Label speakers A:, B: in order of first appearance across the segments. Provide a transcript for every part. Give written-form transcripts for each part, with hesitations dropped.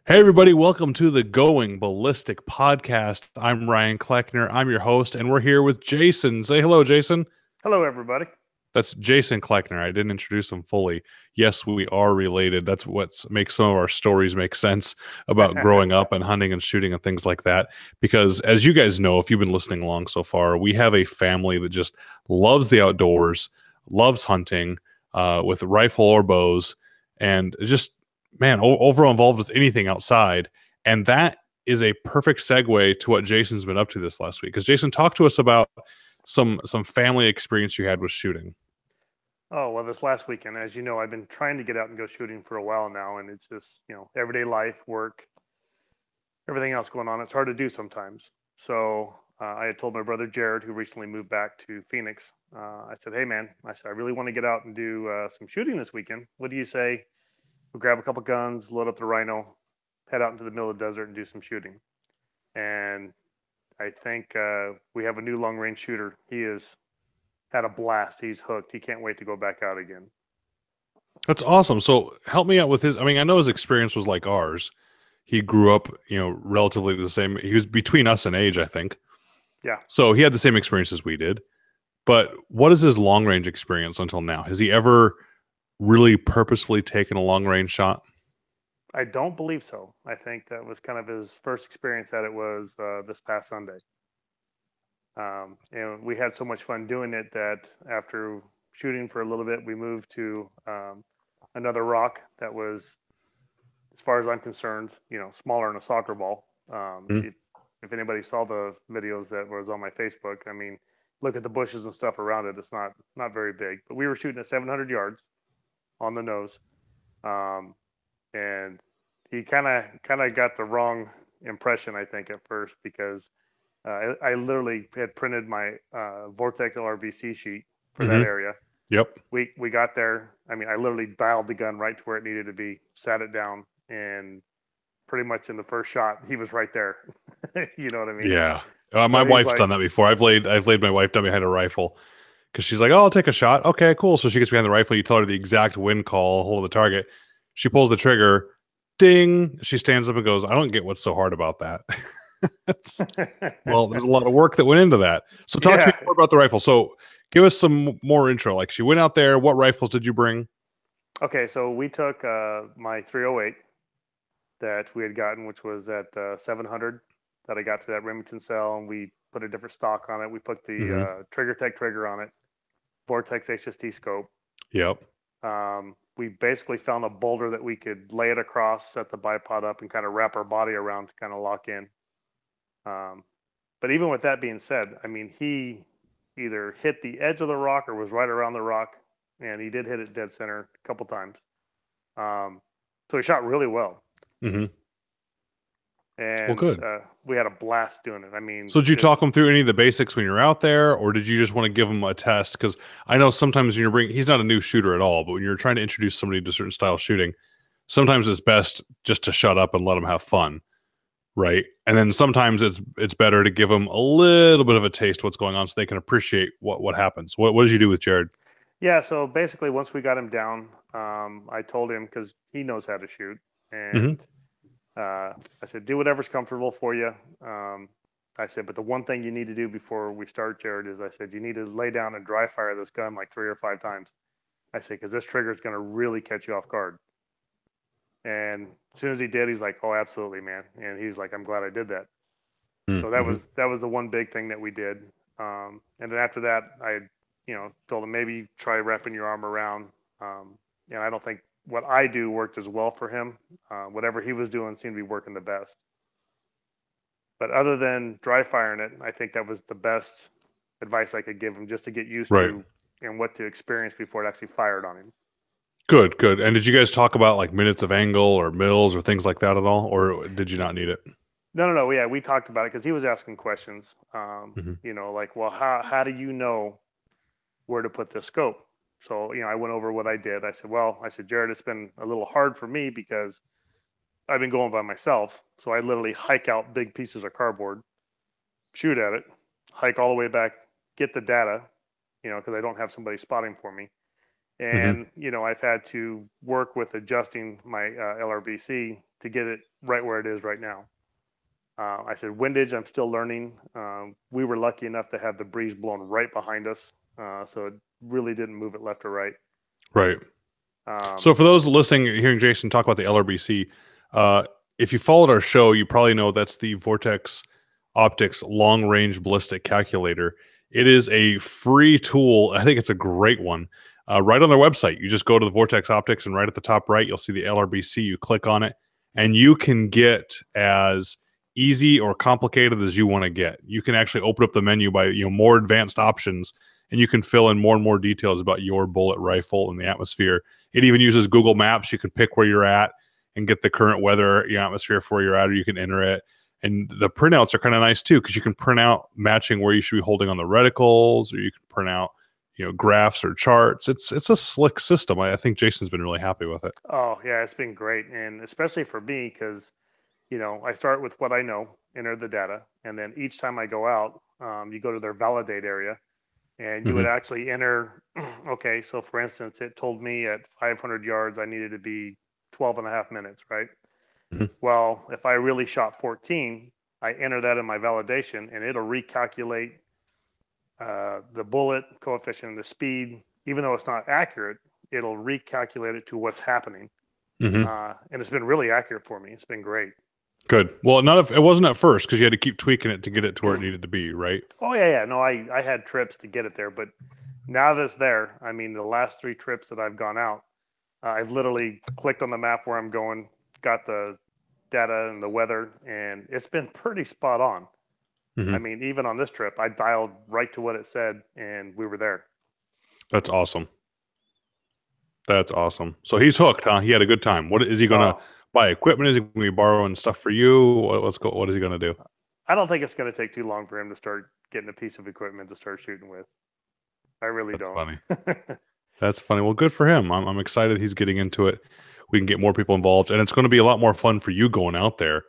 A: Hey, everybody, welcome to the Going Ballistic podcast. I'm Ryan Kleckner. I'm your host, and we're here with Jason. Say hello, Jason.
B: Hello, everybody.
A: That's Jason Kleckner. I didn't introduce him fully. Yes, we are related. That's what makes some of our stories make sense about growing up and hunting and shooting and things like that. Because, as you guys know, if you've been listening along so far, we have a family that just loves the outdoors, loves hunting with rifle or bows, and just man, overall involved with anything outside. And that is a perfect segue to what Jason's been up to this last week. Because Jason, talk to us about some family experience you had with shooting.
B: Oh, well, this last weekend, as you know, I've been trying to get out and go shooting for a while now, and it's just, everyday life, work, everything else going on. It's hard to do sometimes. So I had told my brother Jared, who recently moved back to Phoenix, I said, hey, man, I really want to get out and do some shooting this weekend. What do you say? We'll grab a couple guns, load up the Rhino, head out into the middle of the desert and do some shooting. And I think we have a new long range shooter. He is had a blast. He's hooked. He can't wait to go back out again.
A: That's awesome. So help me out with his. I mean, I know his experience was like ours. He grew up, relatively the same. He was between us in age, I think.
B: Yeah,
A: So he had the same experience as we did. But what is his long range experience until now? Has he ever really purposefully taken a long range shot?
B: I don't believe so. I think that was kind of his first experience at it was this past Sunday. And we had so much fun doing it that after shooting for a little bit, we moved to another rock that was, as far as I'm concerned, smaller than a soccer ball.
A: Mhm.
B: If anybody saw the videos that was on my Facebook, I mean, look at the bushes and stuff around it. It's not very big, but we were shooting at 700 yards on the nose, um, and he kind of got the wrong impression, I think, at first because I literally had printed my Vortex LRBC sheet for that
A: Mhm.
B: area.
A: Yep.
B: We got there. I mean, I literally dialed the gun right to where it needed to be, sat it down, and pretty much in the first shot, he was right there. You know what I mean?
A: Yeah. My
B: So he's
A: wife's
B: like,
A: done that before. I've laid my wife down behind a rifle because she's like, "Oh, I'll take a shot." Okay, cool. So she gets behind the rifle. You tell her the exact wind call, hold of the target. She pulls the trigger. Ding. She stands up and goes, "I don't get what's so hard about that." It's, well, there's a lot of work that went into that. So talk to me
B: yeah.
A: more about the rifle. So give us some more intro. Like she went out there. What rifles did you bring?
B: Okay, so we took my 308 that we had gotten, which was at 700 that I got through that Remington cell, and we put a different stock on it. We put
A: Mm-hmm.
B: the Trigger Tech trigger on it, Vortex HST scope.
A: Yep.
B: We basically found a boulder that we could lay it across, set the bipod up, and kind of wrap our body around to kind of lock in. Um, but even with that being said, I mean, he either hit the edge of the rock or was right around the rock, and he did hit it dead center a couple times. So he shot really well,
A: Mm-hmm. Well,
B: and
A: good.
B: we had a blast doing it. I mean,
A: So did you
B: just
A: talk him through any of the basics when you're out there, or did you just want to give him a test? Because I know sometimes when you're bringing, he's not a new shooter at all, but when you're trying to introduce somebody to a certain style of shooting, sometimes it's best just to shut up and let them have fun, right? And then sometimes it's better to give them a little bit of a taste of what's going on so they can appreciate what happens. What did you do with Jared?
B: yeah. So basically, once we got him down, I told him because he knows how to shoot,
A: Mm-hmm.
B: and I said, do whatever's comfortable for you. I said, but the one thing you need to do before we start, Jared, is I said, you need to lay down and dry fire this gun like 3 or 5 times. I said, because this trigger is going to really catch you off guard. And as soon as he did, he's like, oh, absolutely, man. And he's like, I'm glad I did that. So that
A: Mm-hmm.
B: was the one big thing that we did. And then after that, I, told him maybe try wrapping your arm around. And I don't think what I do worked as well for him. Whatever he was doing seemed to be working the best. But other than dry firing it, I think that was the best advice I could give him just to get used
A: Right.
B: to and what to experience before it actually fired on him.
A: Good, good. And did you guys talk about like minutes of angle or mills or things like that at all, or did you not need it?
B: No. Yeah, we talked about it because he was asking questions.
A: Mm-hmm.
B: Like, well, how do you know where to put the scope? So, I went over what I did. I said, Jared, it's been a little hard for me because I've been going by myself. So I literally hike out big pieces of cardboard, shoot at it, hike all the way back, get the data, because I don't have somebody spotting for me.
A: Mm-hmm.
B: And, I've had to work with adjusting my LRBC to get it right where it is right now. I said windage, I'm still learning. We were lucky enough to have the breeze blowing right behind us, so it really didn't move it left or right.
A: Right.
B: Um,
A: So for those listening, hearing Jason talk about the LRBC, uh, if you followed our show, you probably know that's the Vortex Optics Long Range Ballistic Calculator. It is a free tool. I think it's a great one. Right on their website, you just go to the Vortex Optics, and right at the top right, you'll see the LRBC. You click on it, and you can get as easy or complicated as you want to get. You can actually open up the menu by more advanced options, and you can fill in more and more details about your bullet rifle and the atmosphere. It even uses Google Maps. You can pick where you're at and get the current weather, atmosphere for where you're at, or you can enter it. And the printouts are kind of nice too, because you can print out matching where you should be holding on the reticles, or you can print out, graphs or charts. It's a slick system. I think Jason's been really happy with it.
B: oh yeah, it's been great, and especially for me because I start with what I know, enter the data, and then each time I go out, you go to their validate area, and you would
A: Mm-hmm.
B: actually enter. Okay, so for instance, it told me at 500 yards I needed to be 12 and a half minutes, right?
A: Mm-hmm.
B: Well, if I really shot 14, I enter that in my validation, and it'll recalculate the bullet coefficient, the speed. Even though it's not accurate, it'll recalculate it to what's happening,
A: Mm-hmm.
B: and it's been really accurate for me. It's been great.
A: Good. Well, it wasn't at first, because you had to keep tweaking it to get it to where it needed to be, right?
B: Oh yeah. No, I had trips to get it there, but now that it's there, I mean, the last 3 trips that I've gone out, I've literally clicked on the map where I'm going, got the data and the weather, and it's been pretty spot on.
A: Mm-hmm.
B: I mean, even on this trip, I dialed right to what it said, and we were there.
A: That's awesome. That's awesome. So he's hooked, huh? He had a good time. What is he gonna
B: Oh,
A: buy? Equipment? Is he gonna be borrowing stuff for you? Let's go. What is he gonna do?
B: I don't think it's going to take too long for him to start getting a piece of equipment to start shooting with. I really
A: That's
B: don't.
A: funny. That's funny. Well, good for him. I'm excited he's getting into it. We can get more people involved, and it's going to be a lot more fun for you going out there.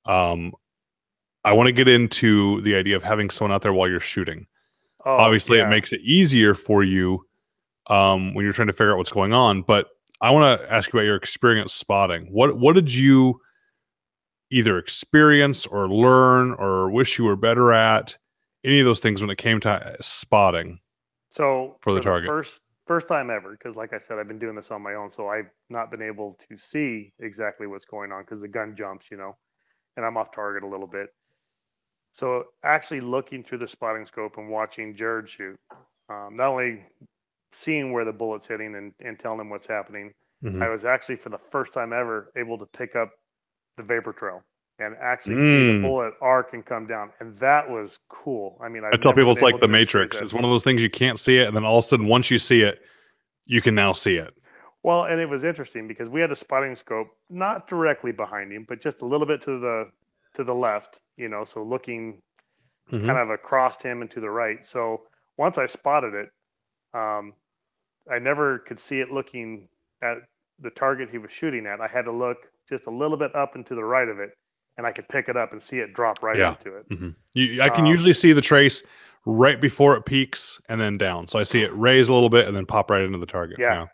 A: Um, I want to get into the idea of having someone out there while you're shooting.
B: Oh,
A: Obviously, it
B: yeah.
A: makes it easier for you when you're trying to figure out what's going on. But I want to ask you about your experience spotting. What did you either experience or learn or wish you were better at? Any of those things when it came to spotting
B: So
A: for the
B: for the
A: target?
B: first time ever, because like I said, I've been doing this on my own, so I've not been able to see exactly what's going on because the gun jumps, and I'm off target a little bit. So actually looking through the spotting scope and watching Jared shoot, not only seeing where the bullet's hitting and telling him what's happening,
A: Mm-hmm.
B: I was actually for the first time ever able to pick up the vapor trail and actually see the bullet arc and come down, and that was cool. I mean,
A: I
B: I've
A: tell
B: never
A: people
B: been
A: it's like
B: able
A: the
B: to experience
A: Matrix.
B: that.
A: It's one of those things you can't see it, and then all of a sudden, once you see it, you can now see it.
B: Well, and it was interesting because we had a spotting scope not directly behind him, but just a little bit to the left, so looking
A: Mm-hmm.
B: kind of across him and to the right. So once I spotted it, um, I never could see it looking at the target he was shooting at. I had to look just a little bit up and to the right of it, and I could pick it up and see it drop right
A: Yeah.
B: into it.
A: Mm-hmm. I can
B: Um,
A: usually see the trace right before it peaks and then down. So I see it raise a little bit and then pop right into the target.
B: yeah,
A: Yeah.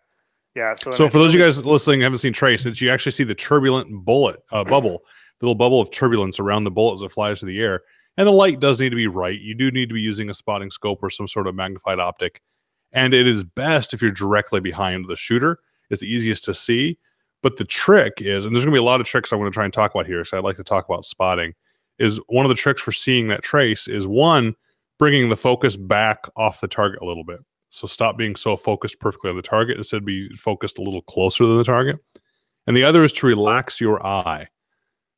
B: yeah. So and
A: So
B: it's
A: for those of you
B: really
A: guys listening who haven't seen trace, it's you actually see the turbulent bubble, the little bubble of turbulence around the bullet as it flies through the air. And the light does need to be right. You do need to be using a spotting scope or some sort of magnified optic. And it is best if you're directly behind the shooter. It's the easiest to see. But the trick is, and there's going to be a lot of tricks I want to try and talk about here, because I'd like to talk about spotting, is one of the tricks for seeing that trace is one, bringing the focus back off the target a little bit. So stop being so focused perfectly on the target. Instead, be focused a little closer to the target. And the other is to relax your eye.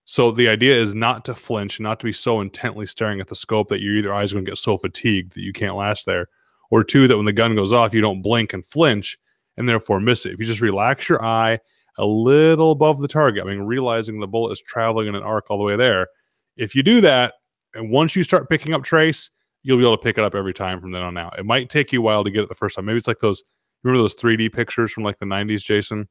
A: So the idea is not to flinch, not to be so intently staring at the scope that your either eyes are going to get so fatigued that you can't last there, or two, that when the gun goes off, you don't blink and flinch and therefore miss it. If you just relax your eye a little above the target, I mean, realizing the bullet is traveling in an arc all the way there, if you do that, and once you start picking up trace, you'll be able to pick it up every time from then on out. It might take you a while to get it the first time. Maybe it's like those, remember those 3D pictures from like the 90s, Jason?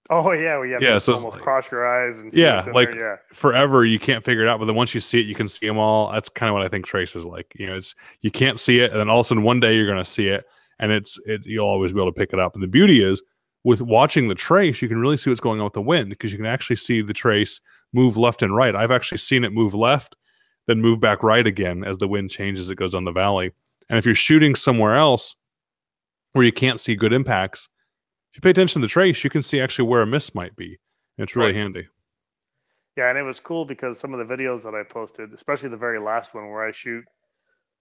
B: oh yeah, we have
A: Yeah,
B: to
A: so it's
B: almost
A: like,
B: cross your eyes and see
A: yeah,
B: what's in
A: like
B: there. Yeah.
A: forever you can't figure it out, but then once you see it, you can see them all. That's kind of what I think trace is like. It's you can't see it, and then all of a sudden one day you're going to see it, and it's you'll always be able to pick it up. And the beauty is, with watching the trace, you can really see what's going on with the wind because you can actually see the trace move left and right. I've actually seen it move left, then move back right again as the wind changes, it goes down the valley. And if you're shooting somewhere else where you can't see good impacts, if you pay attention to the trace, you can see actually where a miss might be. And it's really
B: Right.
A: handy.
B: Yeah, and it was cool because some of the videos that I posted, especially the very last one where I shoot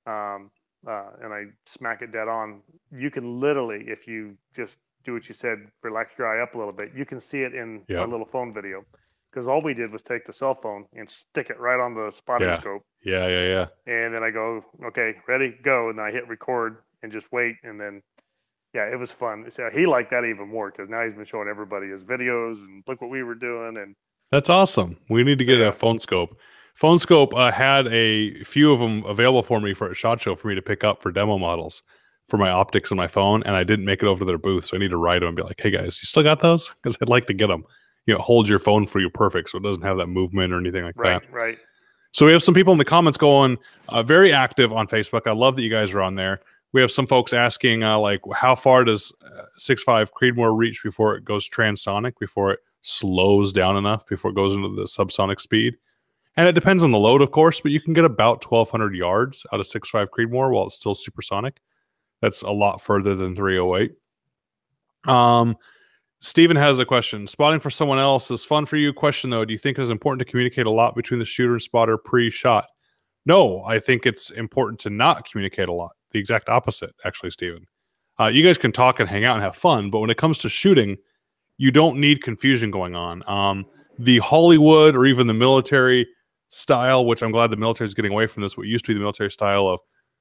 B: um, and I smack it dead on, you can literally, if you just do what you said, relax your eye up a little bit, you can see it in a
A: Yeah.
B: little phone video. Because all we did was take the cell phone and stick it right on the spotting
A: Yeah.
B: scope.
A: Yeah. Yeah. Yeah.
B: And then I go, okay, ready, go. And I hit record and just wait. And then, yeah, it was fun. So he liked that even more because now he's been showing everybody his videos and look what we were doing. And
A: That's awesome. We need to
B: so,
A: get a
B: yeah,
A: phone scope. Phone scope had a few of them available for me for a SHOT Show for me to pick up for demo models for my optics on my phone, and I didn't make it over to their booth, so I need to write them and be like, "Hey guys, you still got those? Because I'd like to get them. You know, hold your phone for you perfect, so it doesn't have that movement or anything like
B: right,
A: that."
B: right.
A: So we have some people in the comments going very active on Facebook. I love that you guys are on there. We have some folks asking like, how far does 6.5 Creedmoor reach before it goes transonic, before it slows down enough, before it goes into the subsonic speed? And it depends on the load, of course, but you can get about 1,200 yards out of 6.5 Creedmoor while it's still supersonic. That's a lot further than 308. Steven has a question. Spotting for someone else is fun for you. Question though, do you think it is important to communicate a lot between the shooter and spotter pre-shot? No, I think it's important to not communicate a lot. The exact opposite, actually, Steven. You guys can talk and hang out and have fun, but when it comes to shooting, you don't need confusion going on. The Hollywood or even the military style, which I'm glad the military is getting away from this, what used to be the military style of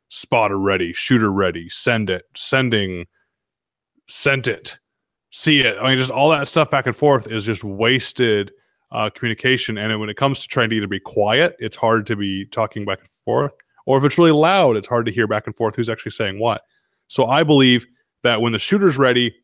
A: spotter ready, shooter ready, send it, sending, sent it, see it. I mean, just all that stuff back and forth is just wasted communication. And when it comes to trying to either be quiet, it's hard to be talking back and forth, or if it's really loud, it's hard to hear back and forth who's actually saying what. So I believe that when the shooter's ready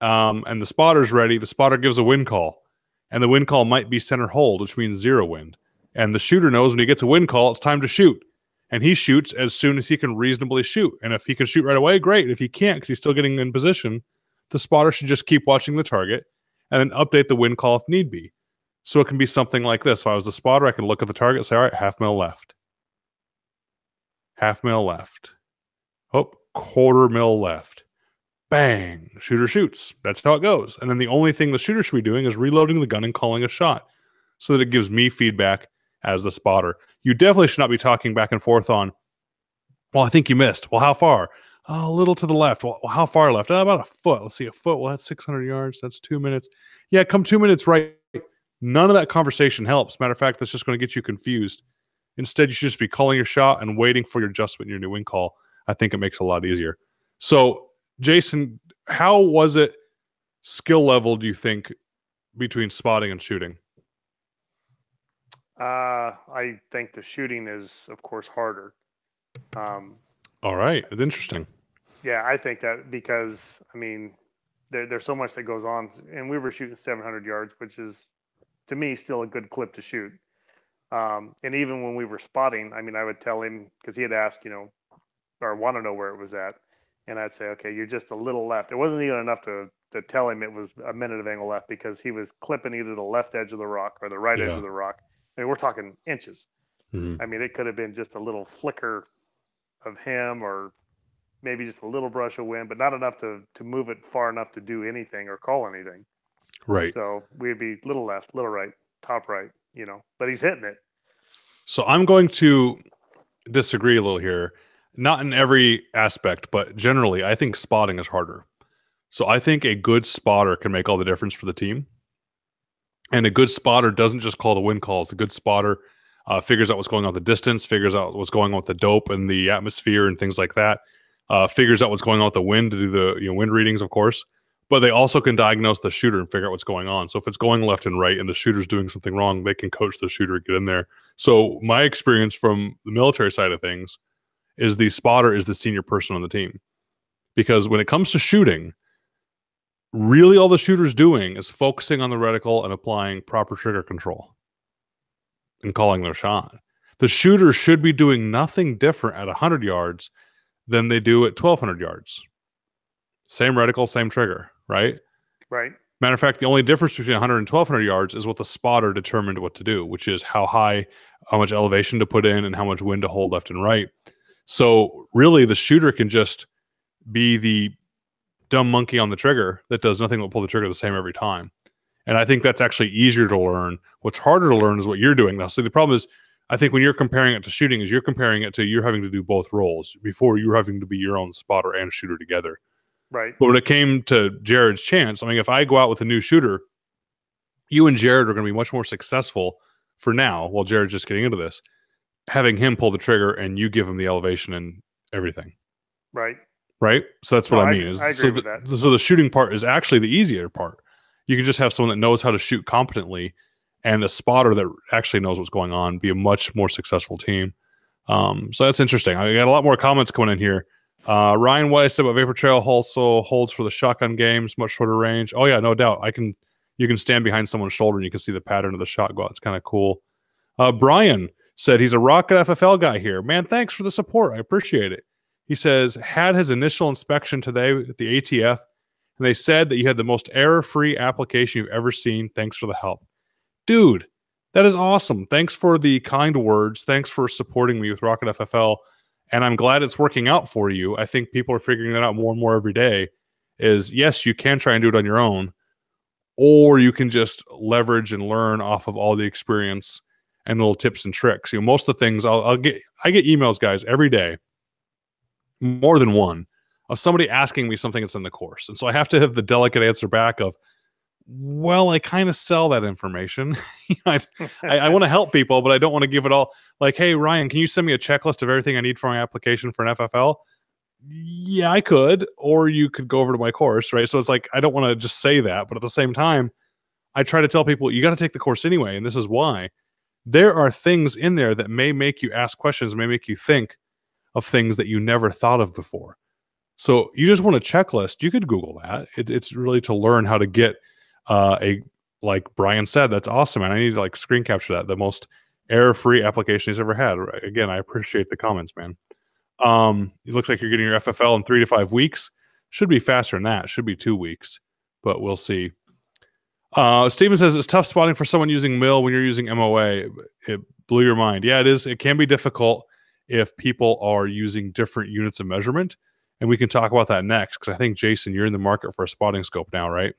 A: and the spotter's ready, the spotter gives a wind call, and the wind call might be center hold, which means zero wind. And the shooter knows when he gets a wind call, it's time to shoot. And he shoots as soon as he can reasonably shoot. And if he can shoot right away, great. If he can't, because he's still getting in position, the spotter should just keep watching the target and then update the wind call if need be. So it can be something like this. If I was the spotter, I can look at the target and say, all right, half mil left. Half mil left. Oh, quarter mil left. Bang. Shooter shoots. That's how it goes. And then the only thing the shooter should be doing is reloading the gun and calling a shot so that it gives me feedback as the spotter. You definitely should not be talking back and forth on, well, I think you missed. Well, how far? Oh, a little to the left. Well, how far left? Oh, about a foot. Let's see, a foot. Well, that's 600 yards. That's 2 minutes. Yeah, come 2 minutes right. None of that conversation helps. Matter of fact, that's just going to get you confused. Instead, you should just be calling your shot and waiting for your adjustment in your new wing call. I think it makes it a lot easier. So, Jason, how was it skill level, do you think, between spotting and shooting?
B: I think the shooting is, of course, harder.
A: All right. It's interesting.
B: Yeah, I think that because, I mean, there's so much that goes on. And we were shooting 700 yards, which is, to me, still a good clip to shoot. And even when we were spotting, I mean, I would tell him, because he had asked, or want to know where it was at. And I'd say, okay, you're just a little left. It wasn't even enough to tell him it was a minute of angle left because he was clipping either the left edge of the rock or the right edge of the rock. I mean, we're talking inches. I mean, it could have been just a little flicker of him or maybe just a little brush of wind, but not enough to move it far enough to do anything or call anything.
A: Right.
B: So we'd be little left, little right, top right, but he's hitting it.
A: So I'm going to disagree a little here. Not in every aspect, but generally, I think spotting is harder. So I think a good spotter can make all the difference for the team. And a good spotter doesn't just call the wind calls. A good spotter figures out what's going on with the distance, figures out what's going on with the dope and the atmosphere and things like that. Figures out what's going on with the wind to do the wind readings, of course. But they also can diagnose the shooter and figure out what's going on. So if it's going left and right and the shooter's doing something wrong, they can coach the shooter to get in there. So my experience from the military side of things is the spotter is the senior person on the team. Because when it comes to shooting, really all the shooter's doing is focusing on the reticle and applying proper trigger control and calling their shot. The shooter should be doing nothing different at 100 yards than they do at 1,200 yards. Same reticle, same trigger, right?
B: Right.
A: Matter of fact, the only difference between 100 and 1,200 yards is what the spotter determined what to do, which is how high, how much elevation to put in, and how much wind to hold left and right. So really, the shooter can just be the dumb monkey on the trigger that does nothing but pull the trigger the same every time. And I think that's actually easier to learn. What's harder to learn is what you're doing now. So the problem is, I think when you're comparing it to shooting, is you're comparing it to you're having to do both roles. Before, you're having to be your own spotter and shooter together.
B: Right.
A: But when it came to Jared's chance, I mean, if I go out with a new shooter, you and Jared are going to be much more successful for now, while Jared's just getting into this, having him pull the trigger and you give him the elevation and everything.
B: Right.
A: Right? So that's what I mean.
B: I agree with that.
A: So the shooting part is actually the easier part. You can just have someone that knows how to shoot competently and a spotter that actually knows what's going on, be a much more successful team. So that's interesting. I got a lot more comments coming in here. Ryan Weiss said about Vapor Trail also holds for the shotgun games, much shorter range. Oh yeah, no doubt. You can stand behind someone's shoulder and you can see the pattern of the shot go out. It's kind of cool. Brian said he's a Rocket FFL guy here. Man, thanks for the support. I appreciate it. He says, had his initial inspection today at the ATF, and they said that you had the most error-free application you've ever seen. Thanks for the help. Dude, that is awesome. Thanks for the kind words. Thanks for supporting me with Rocket FFL. And I'm glad it's working out for you. I think people are figuring that out more and more every day. Is yes, you can try and do it on your own, or you can just leverage and learn off of all the experience and little tips and tricks. You know, most of the things I get emails, guys, every day, more than one, of somebody asking me something that's in the course. And so I have to have the delicate answer back of, well, I kind of sell that information. I want to help people, but I don't want to give it all. Like, hey, Ryan, can you send me a checklist of everything I need for my application for an FFL? Yeah, I could. Or you could go over to my course, right? So it's like, I don't want to just say that. But at the same time, I try to tell people, you got to take the course anyway. And this is why. There are things in there that may make you ask questions, may make you think of things that you never thought of before. So you just want a checklist. You could Google that. It's really to learn how to get like Brian said, that's awesome. And I need to like screen capture that. The most error-free application he's ever had. Again, I appreciate the comments, man. It looks like you're getting your FFL in 3 to 5 weeks. Should be faster than that. Should be 2 weeks, but we'll see. Steven says it's tough spotting for someone using mill when you're using MOA. It blew your mind. Yeah, it is. It can be difficult if people are using different units of measurement. And we can talk about that next, because I think, Jason, you're in the market for a spotting scope now, right?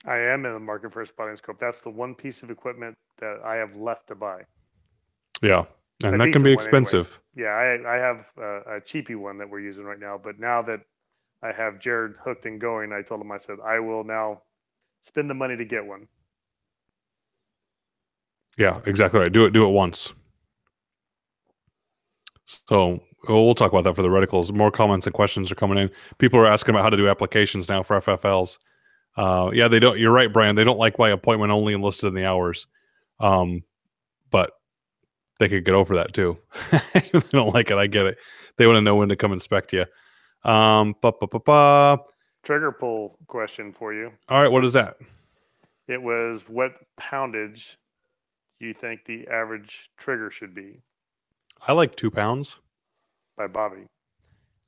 B: I am in the market for a spotting scope. That's the one piece of equipment that I have left to buy.
A: Yeah, and that can be expensive.
B: Anyway. Yeah, I have a cheapy one that we're using right now. But now that I have Jared hooked and going, I told him, I said, I will now spend the money to get one.
A: Yeah, exactly right. Do it once. So we'll talk about that for the reticles. More comments and questions are coming in. People are asking about how to do applications now for FFLs. Yeah, they don't. You're right, Brian. They don't like by appointment only and listed in the hours. But they could get over that too. If they don't like it, I get it. They want to know when to come inspect you.
B: Trigger pull question for you.
A: All right, what is that?
B: It was, what poundage do you think the average trigger should be?
A: I like 2 pounds.
B: By Bobby.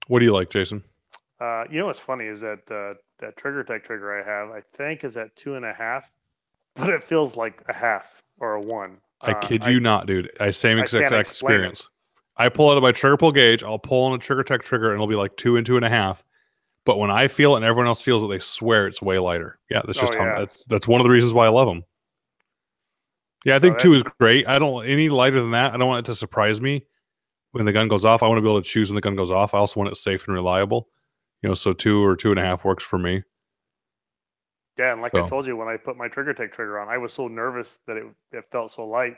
A: What do you like, Jason?
B: You know what's funny is that that Trigger Tech trigger I have, I think, is at 2.5, but it feels like a half or a 1.
A: I kid you not, dude. Same exact experience. I pull out of my trigger pull gauge. I'll pull on a Trigger Tech trigger, and it'll be like 2 and 2.5. But when I feel it and everyone else feels it, they swear it's way lighter. Yeah, that's just that's one of the reasons why I love them. Yeah, I think 2 is great. I don't any lighter than that. I don't want it to surprise me when the gun goes off. I want to be able to choose when the gun goes off. I also want it safe and reliable. You know, so 2 or 2.5 works for me.
B: Yeah, and like I told you, when I put my Trigger Tech trigger on, I was so nervous that it felt so light.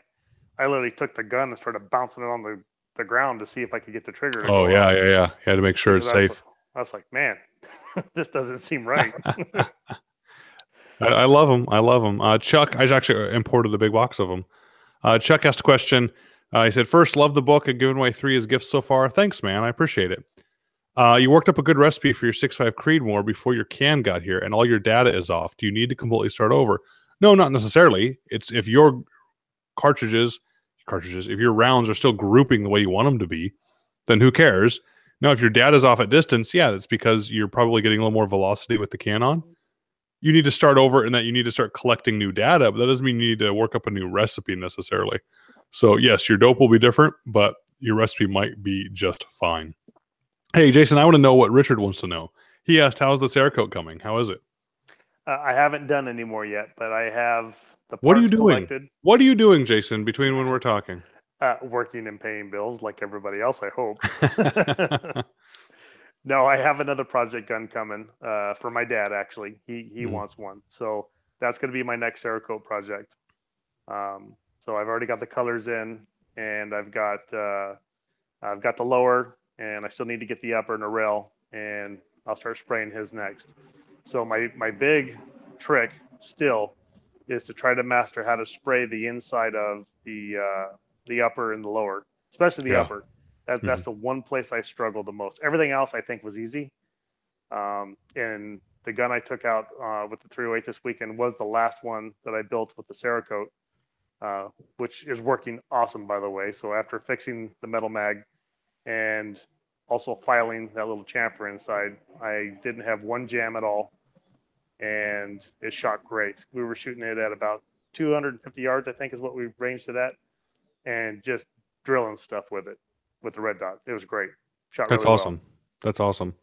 B: I literally took the gun and started bouncing it on the ground to see if I could get the trigger.
A: Oh, yeah. You had to make sure it's safe.
B: I was like, man, this doesn't seem right.
A: I love them. I love them. Chuck, I actually imported a big box of them. Chuck asked a question. He said, first, love the book and given away 3 as gifts so far. Thanks, man. I appreciate it. You worked up a good recipe for your 6.5 Creedmoor before your can got here and all your data is off. Do you need to completely start over? No, not necessarily. It's if your cartridges, if your rounds are still grouping the way you want them to be, then who cares? Now, if your data's off at distance, yeah, that's because you're probably getting a little more velocity with the can on. you need to start over and that you need to start collecting new data, but that doesn't mean you need to work up a new recipe necessarily. So yes, your dope will be different, but your recipe might be just fine. Hey, Jason, I want to know what Richard wants to know. He asked, how's the Cerakote coming? How is it?
B: I haven't done any more yet, but I have the
A: What are you
B: parts
A: doing?
B: collected.
A: What are you doing, Jason, between when we're talking?
B: Working and paying bills like everybody else, I hope. No, I have another project gun coming for my dad. Actually, he wants one, so that's going to be my next Cerakote project. So I've already got the colors in, and I've got the lower, and I still need to get the upper and the rail, and I'll start spraying his next. So my big trick still is to try to master how to spray the inside of the upper and the lower, especially the
A: Yeah.
B: upper. That's the one place I struggled the most. Everything else I think was easy. And the gun I took out with the 308 this weekend was the last one that I built with the Cerakote, which is working awesome, by the way. So after fixing the metal mag and also filing that little chamfer inside, I didn't have one jam at all, and it shot great. We were shooting it at about 250 yards, I think is what we ranged it at, and just drilling stuff with it, with the red dot. It was great. Shot
A: That's
B: really
A: awesome. That's awesome.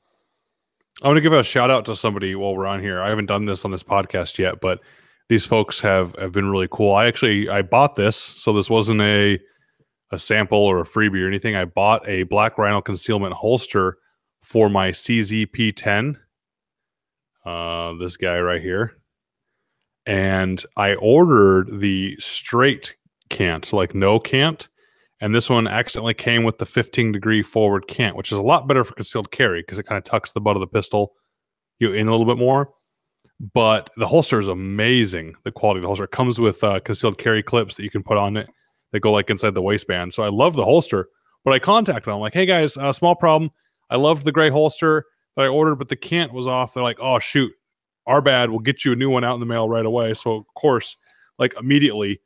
A: I want to give a shout out to somebody while we're on here. I haven't done this on this podcast yet, but these folks have been really cool. I bought this, so this wasn't a sample or a freebie or anything. I bought a Black Rhino concealment holster for my CZP-10. This guy right here. And I ordered the straight cant, so like no cant. And this one accidentally came with the 15-degree forward cant, which is a lot better for concealed carry because it kind of tucks the butt of the pistol in a little bit more. But the holster is amazing. The quality of the holster. It comes with concealed carry clips that you can put on it that go like inside the waistband. So I love the holster. But I contacted them. I'm like, hey guys, small problem. I loved the gray holster that I ordered, but the cant was off. They're like, oh shoot, our bad. We'll get you a new one out in the mail right away. So of course, like immediately,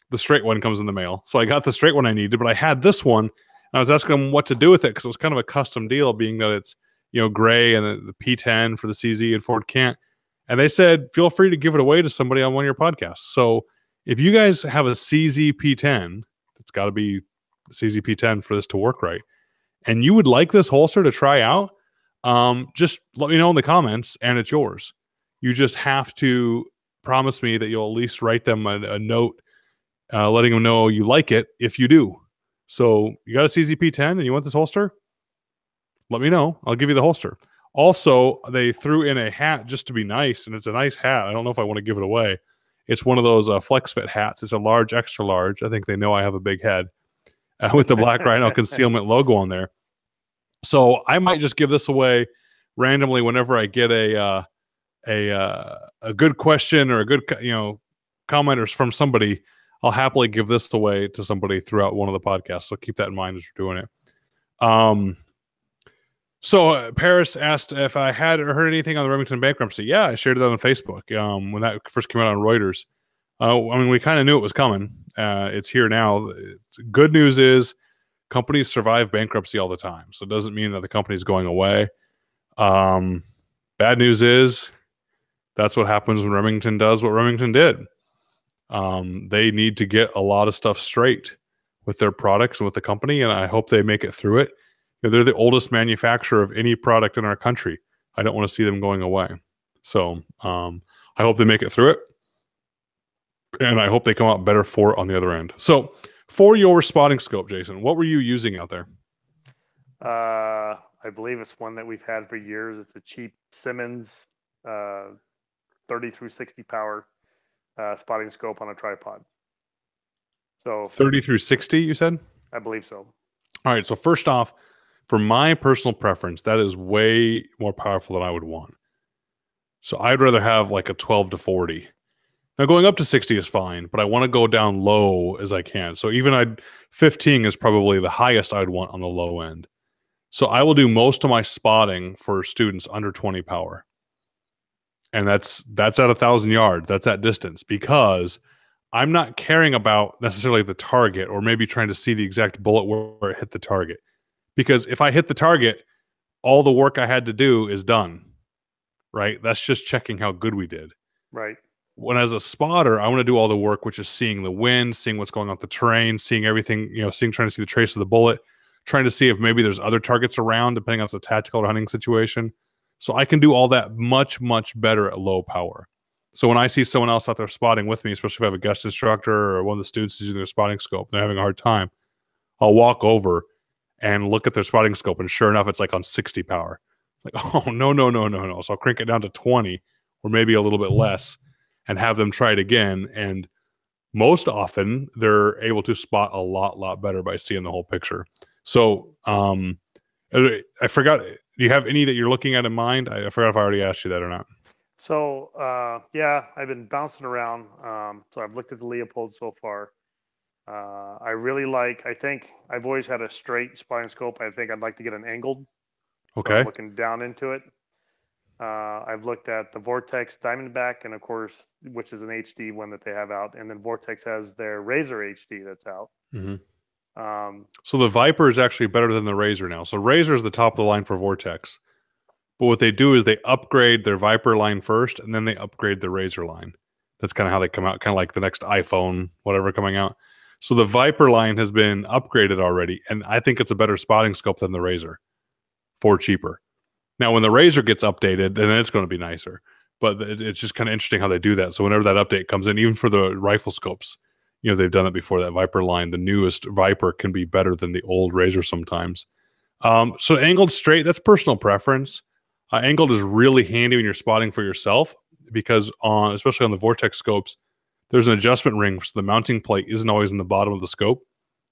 A: the straight one comes in the mail. So I got the straight one I needed, but I had this one. And I was asking them what to do with it because it was kind of a custom deal, being that it's gray and the P10 for the CZ and Ford Cant. And they said, feel free to give it away to somebody on one of your podcasts. So if you guys have a CZ P10, it's got to be CZ P10 for this to work right, and you would like this holster to try out, just let me know in the comments and it's yours. You just have to promise me that you'll at least write them a note letting them know you like it if you do. So you got a CZP-10 and you want this holster? Let me know. I'll give you the holster. Also, they threw in a hat just to be nice, and it's a nice hat. I don't know if I want to give it away. It's one of those flex fit hats. It's a large, extra large. I think they know I have a big head with the Black Rhino concealment logo on there. So I might just give this away randomly whenever I get a good question or a good comment or from somebody. I'll happily give this away to somebody throughout one of the podcasts. So keep that in mind as you're doing it. So Paris asked if I had heard anything on the Remington bankruptcy. Yeah, I shared it on Facebook when that first came out on Reuters. I mean, we kind of knew it was coming. It's here now. Good news is companies survive bankruptcy all the time. So it doesn't mean that the company's going away. Bad news is that's what happens when Remington does what Remington did. They need to get a lot of stuff straight with their products and with the company, and I hope they make it through it. They're the oldest manufacturer of any product in our country. I don't want to see them going away. So I hope they make it through it, and I hope they come out better for it on the other end. So for your spotting scope, Jason, what were you using out there?
B: I believe it's one that we've had for years. It's a cheap Simmons 30 through 60 power spotting scope on a tripod. So
A: 30 through 60, you said?
B: I believe so.
A: All right. So first off, for my personal preference, that is way more powerful than I would want. So I'd rather have like a 12 to 40. Now going up to 60 is fine, but I want to go down low as I can. So even 15 is probably the highest I'd want on the low end. So I will do most of my spotting for students under 20 power. And that's at 1,000 yards. That's at distance, because I'm not caring about necessarily the target or maybe trying to see the exact bullet where it hit the target. Because if I hit the target, all the work I had to do is done. right? That's just checking how good we did.
B: Right.
A: When as a spotter, I want to do all the work, which is seeing the wind, seeing what's going on with the terrain, seeing everything, trying to see the trace of the bullet, trying to see if maybe there's other targets around, depending on if it's a tactical or hunting situation. So I can do all that much, much better at low power. So when I see someone else out there spotting with me, especially if I have a guest instructor or one of the students is using their spotting scope, and they're having a hard time, I'll walk over and look at their spotting scope, and sure enough, it's like on 60 power. It's like, oh, no, no, no, no, no. So I'll crank it down to 20 or maybe a little bit less and have them try it again. And most often, they're able to spot a lot better by seeing the whole picture. So I forgot, do you have any that you're looking at in mind? I forgot if I already asked you that or not.
B: So yeah, I've been bouncing around. So I've looked at the Leopold so far. I really like. I think I've always had a straight spotting scope. I think I'd like to get an angled. So
A: Okay.
B: I'm looking down into it. I've looked at the Vortex Diamondback, and of course, which is an HD one that they have out, and then Vortex has their Razor HD that's out.
A: Mm-hmm. So the Viper is actually better than the Razor now. So Razor is the top of the line for Vortex. But what they do is they upgrade their Viper line first, and then they upgrade the Razor line. That's kind of how they come out, kind of like the next iPhone, whatever coming out. So the Viper line has been upgraded already, and I think it's a better spotting scope than the Razor for cheaper. Now, when the Razor gets updated, then it's going to be nicer. But it's just kind of interesting how they do that. So whenever that update comes in, even for the rifle scopes, they've done it before. That Viper line, the newest Viper can be better than the old Razor sometimes. So angled straight, that's personal preference. Angled is really handy when you're spotting for yourself because especially on the Vortex scopes, there's an adjustment ring, so the mounting plate isn't always in the bottom of the scope.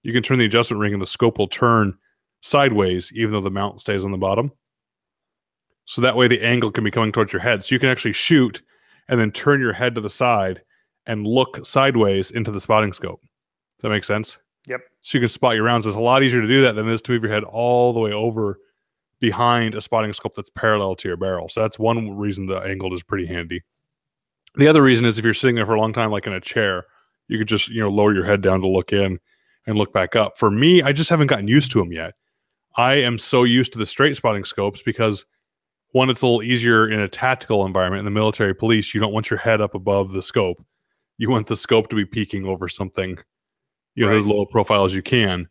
A: You can turn the adjustment ring and the scope will turn sideways even though the mount stays on the bottom. So that way the angle can be coming towards your head. So you can actually shoot and then turn your head to the side and look sideways into the spotting scope. Does that make sense?
B: Yep.
A: So you can spot your rounds. It's a lot easier to do that than it is to move your head all the way over behind a spotting scope that's parallel to your barrel. So that's one reason the angled is pretty handy. The other reason is if you're sitting there for a long time, like in a chair, you could just, lower your head down to look in and look back up. For me, I just haven't gotten used to them yet. I am so used to the straight spotting scopes because one, it's a little easier in a tactical environment. In the military police, you don't want your head up above the scope. You want the scope to be peeking over something, right, as low profile as you can.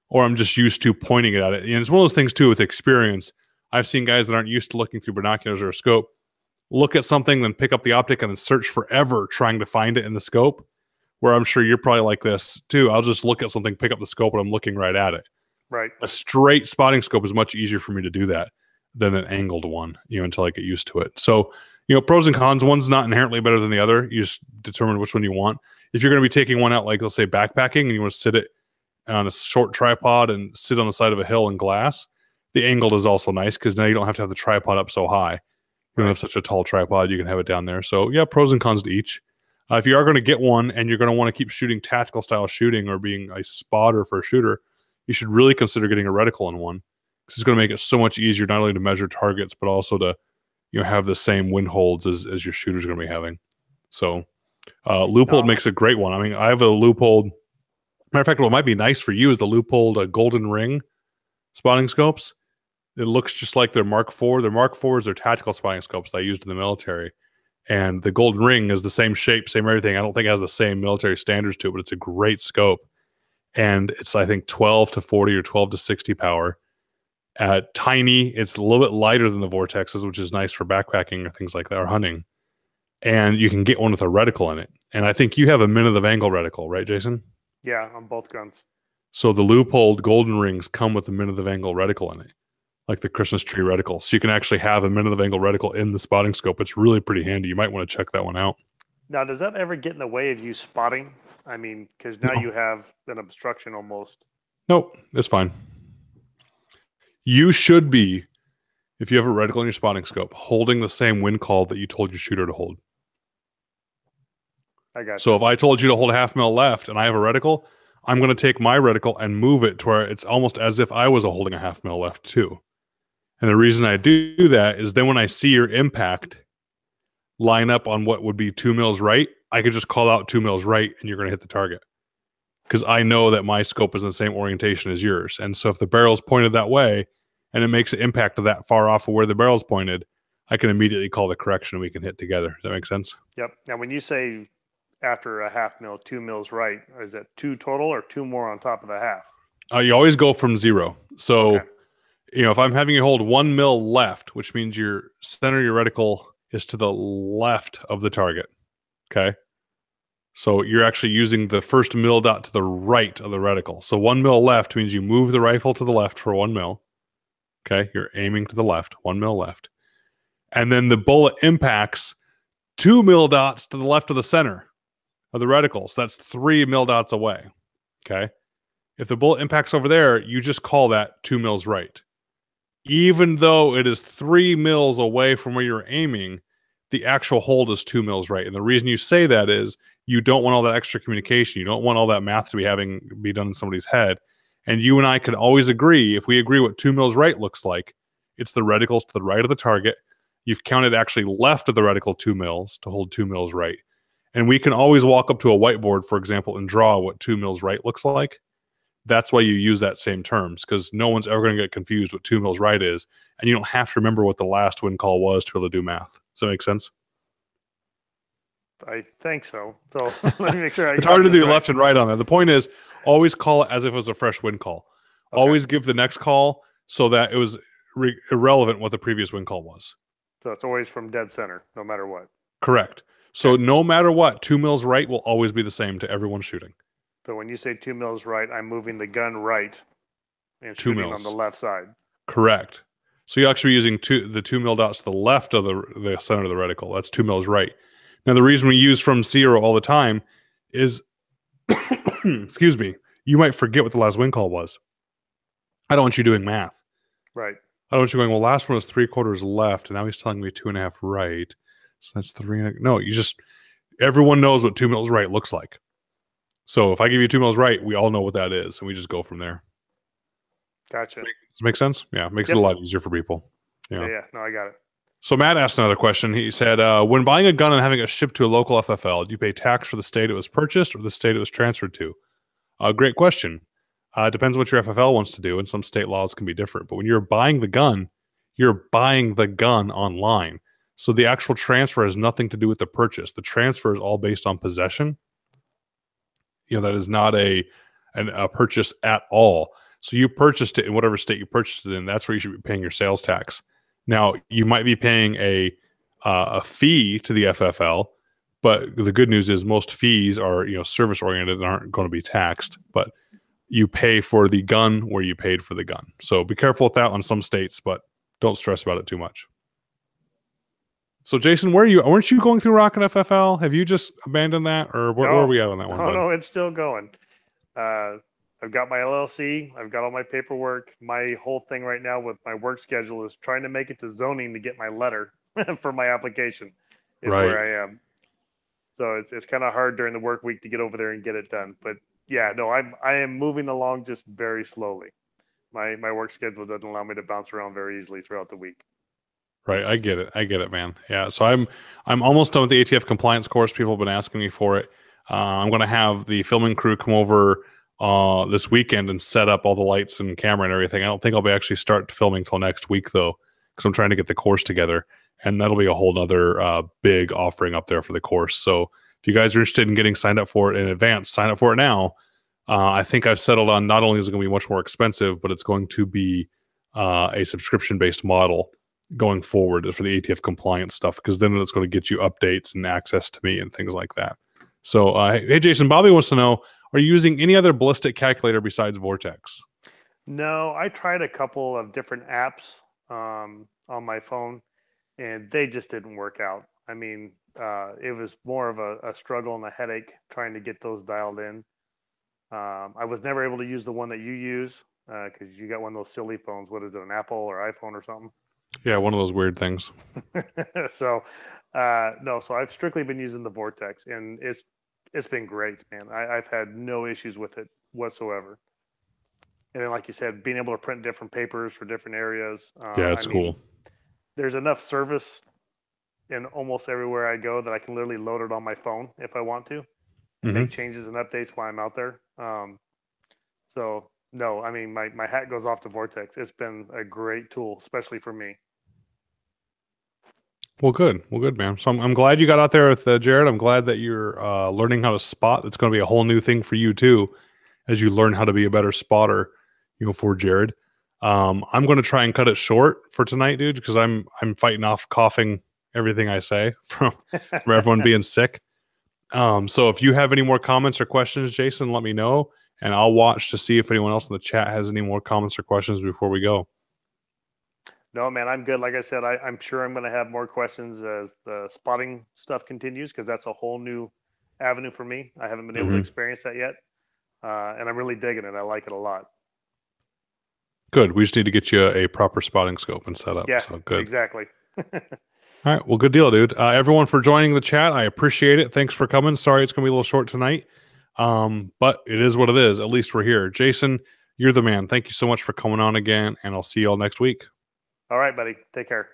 A: Or I'm just used to pointing it at it. And it's one of those things too with experience. I've seen guys that aren't used to looking through binoculars or a scope look at something, then pick up the optic and then search forever trying to find it in the scope, where I'm sure you're probably like this too. I'll just look at something, pick up the scope, and I'm looking right at it.
B: Right.
A: A straight spotting scope is much easier for me to do that than an angled one, until I get used to it. So, pros and cons. One's not inherently better than the other. You just determine which one you want. If you're going to be taking one out, like let's say backpacking, and you want to sit it on a short tripod and sit on the side of a hill in glass, the angled is also nice because now you don't have to have the tripod up so high. You don't have such a tall tripod, you can have it down there. So yeah, pros and cons to each. If you are going to get one and you're going to want to keep shooting tactical style shooting or being a spotter for a shooter, you should really consider getting a reticle in one, because it's going to make it so much easier not only to measure targets but also to have the same wind holds as your shooter's going to be having. So Leupold makes a great one. I mean, I have a Leupold. Matter of fact, what might be nice for you is the Leupold Golden Ring spotting scopes. It looks just like their Mark IV. Their Mark IV is their tactical spotting scopes that I used in the military. And the Golden Ring is the same shape, same everything. I don't think it has the same military standards to it, but it's a great scope. And it's, I think, 12 to 40 or 12 to 60 power. Tiny. It's a little bit lighter than the Vortexes, which is nice for backpacking or things like that, or hunting. And you can get one with a reticle in it. And I think you have a minute of angle reticle, right, Jason?
B: Yeah, on both guns.
A: So the Leupold Golden Rings come with a minute of angle reticle in it, like the Christmas tree reticle. So you can actually have a minute of angle reticle in the spotting scope. It's really pretty handy. You might want to check that one out.
B: Now, does that ever get in the way of you spotting? I mean, because now you have an obstruction almost.
A: Nope, it's fine. You should be, if you have a reticle in your spotting scope, holding the same wind call that you told your shooter to hold.
B: I got
A: so you. If I told you to hold 0.5 mil left and I have a reticle, I'm going to take my reticle and move it to where it's almost as if I was holding a 0.5 mil left too. And the reason I do that is then when I see your impact line up on what would be 2 mils right, I could just call out 2 mils right and you're going to hit the target. Because I know that my scope is in the same orientation as yours. And so if the barrel's pointed that way and it makes an impact that far off of where the barrel's pointed, I can immediately call the correction and we can hit together. Does that make sense?
B: Yep. Now, when you say after a half mil, 2 mils right, is that two total or two more on top of the half?
A: You always go from zero.
B: Okay.
A: So, if I'm having you hold 1 mil left, which means your center of your reticle is to the left of the target. Okay. So you're actually using the first mil dot to the right of the reticle. So 1 mil left means you move the rifle to the left for 1 mil. Okay. You're aiming to the left, 1 mil left. And then the bullet impacts 2 mil dots to the left of the center of the reticle. So that's 3 mil dots away. Okay. If the bullet impacts over there, you just call that 2 mils right. Even though it is 3 mils away from where you're aiming, the actual hold is 2 mils right. And the reason you say that is you don't want all that extra communication. You don't want all that math to be done in somebody's head. And you and I can always agree, if we agree what 2 mils right looks like, it's the reticles to the right of the target. You've counted actually left of the reticle 2 mils to hold 2 mils right. And we can always walk up to a whiteboard, for example, and draw what 2 mils right looks like. That's why you use that same terms, because no one's ever going to get confused what 2 mils right is, and you don't have to remember what the last wind call was to be able to do math. Does that make sense?
B: I think so. So let me make sure I
A: It's
B: got
A: hard to
B: this
A: do
B: right.
A: left and right on that. The point is, always call it as if it was a fresh wind call.
B: Okay.
A: Always give the next call so that it was irrelevant what the previous wind call was.
B: So it's always from dead center, no matter what.
A: Correct. So
B: Okay.
A: no matter what, 2 mils right will always be the same to everyone shooting.
B: So when you say 2 mils right, I'm moving the gun right and
A: 2
B: shooting on the
A: mils.
B: left side.
A: Correct. So you're actually using the 2 mil dots to the left of the center of the reticle. That's 2 mils right. Now the reason we use from zero all the time is, excuse me, you might forget what the last wind call was. I don't want you doing math.
B: Right.
A: I don't want you going, well, last one was 3/4 left, and now he's telling me 2.5 right. So that's 3. No, everyone knows what 2 mils right looks like. So if I give you 2 mils right, we all know what that is, and we just go from there.
B: Gotcha.
A: Does it make sense? Yeah, it makes
B: Yep.
A: it a lot easier for people.
B: Yeah. No, I got it.
A: So Matt asked another question. He said, when buying a gun and having it shipped to a local FFL, do you pay tax for the state it was purchased or the state it was transferred to? Great question. Depends what your FFL wants to do, and some state laws can be different. But when you're buying the gun, you're buying the gun online. So the actual transfer has nothing to do with the purchase. The transfer is all based on possession. That is not a purchase at all. So you purchased it in whatever state you purchased it in. That's where you should be paying your sales tax. Now you might be paying a fee to the FFL, but the good news is most fees are service oriented and aren't going to be taxed. But you pay for the gun where you paid for the gun. So be careful with that on some states, but don't stress about it too much. So Jason, where are you? Weren't you going through Rocket FFL? Have you just abandoned that, or where are we at on that one?
B: No, it's still going. I've got my LLC. I've got all my paperwork. My whole thing right now with my work schedule is trying to make it to zoning to get my letter for my application. Is
A: Right.
B: where I am. So it's kind of hard during the work week to get over there and get it done. But yeah, no, I am moving along just very slowly. My work schedule doesn't allow me to bounce around very easily throughout the week.
A: Right, I get it, man. Yeah, so I'm almost done with the ATF compliance course. People have been asking me for it. I'm going to have the filming crew come over this weekend and set up all the lights and camera and everything. I don't think I'll be actually start filming till next week though, because I'm trying to get the course together, and that'll be a whole other big offering up there for the course. So if you guys are interested in getting signed up for it in advance, sign up for it now. I think I've settled on not only is it going to be much more expensive, but it's going to be a subscription based model going forward for the ATF compliance stuff, because then it's going to get you updates and access to me and things like that. So, hey, Jason, Bobby wants to know, are you using any other ballistic calculator besides Vortex?
B: No, I tried a couple of different apps on my phone, and they just didn't work out. I mean, it was more of a struggle and a headache trying to get those dialed in. I was never able to use the one that you use because you got one of those silly phones. What is it, an Apple or iPhone or something?
A: Yeah, one of those weird things.
B: So no, so I've strictly been using the Vortex, and it's been great, man. I've had no issues with it whatsoever. And then, like you said, being able to print different papers for different areas.
A: Yeah, it's cool.
B: There's enough service in almost everywhere I go that I can literally load it on my phone if I want to and make changes and updates while I'm out there. So no, I mean, my hat goes off to Vortex. It's been a great tool, especially for me.
A: Well, good. Well, good, man. So I'm glad you got out there with Jared. I'm glad that you're learning how to spot. It's going to be a whole new thing for you too, as you learn how to be a better spotter. For Jared. I'm going to try and cut it short for tonight, dude, because I'm fighting off coughing everything I say from everyone being sick. So if you have any more comments or questions, Jason, let me know, and I'll watch to see if anyone else in the chat has any more comments or questions before we go.
B: No, man, I'm good. Like I said, I'm sure I'm going to have more questions as the spotting stuff continues because that's a whole new avenue for me. I haven't been able to experience that yet, and I'm really digging it. I like it a lot.
A: Good. We just need to get you a proper spotting scope and set up.
B: Yeah,
A: So good.
B: exactly.
A: All right. Well, good deal, dude. Everyone for joining the chat. I appreciate it. Thanks for coming. Sorry it's going to be a little short tonight. But it is what it is. At least we're here. Jason, you're the man. Thank you so much for coming on again, and I'll see you all next week.
B: All right, buddy. Take care.